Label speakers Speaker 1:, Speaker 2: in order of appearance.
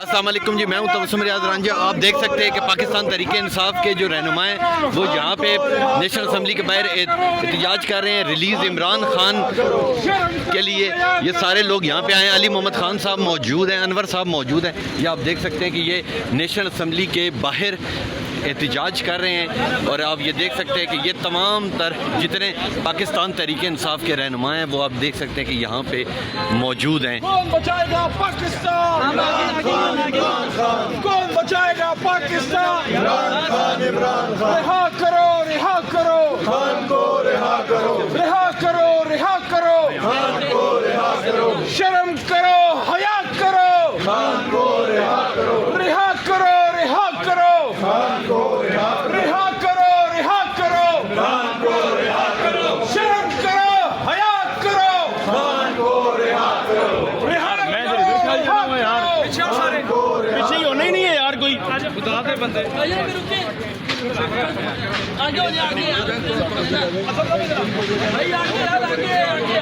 Speaker 1: अस्सलाम वालेकुम जी, मैं हूं तबस्सुम रियाज रांझा। आप देख सकते हैं कि पाकिस्तान तहरीक इंसाफ के जो रहनुमा हैं वो यहाँ पे नेशनल असम्बली के बाहर एहतजाज कर रहे हैं रिलीज़ इमरान खान के लिए। ये सारे लोग यहाँ पे आए हैं। अली मोहम्मद खान साहब मौजूद हैं, अनवर साहब मौजूद हैं। ये आप देख सकते हैं कि ये नेशनल असम्बली के बाहर एहतजाज कर रहे हैं और आप ये देख सकते हैं कि ये तमाम तर जितने पाकिस्तान तहरीक इंसाफ के रहनुमा हैं वो आप देख सकते हैं कि यहाँ पे मौजूद हैं।
Speaker 2: कौन बचाएगा पाकिस्तान? कौन बचाएगा पाकिस्तान? रिहा करो, रिहा करो खान को, रिहा करो, रिहा करो, रिहा करो खान को, रिहा करो, शर्म करो, हया करो खान को, रिहा करो, रिहा करो, रिहा करो खान को, रिहा करो, रिहा करो खान को, रिहा करो, शर्म करो, हया करो खान को, रिहा करो, रिहा
Speaker 3: पीछे ही होना ही नहीं है यार कोई बता दे बंदे आगे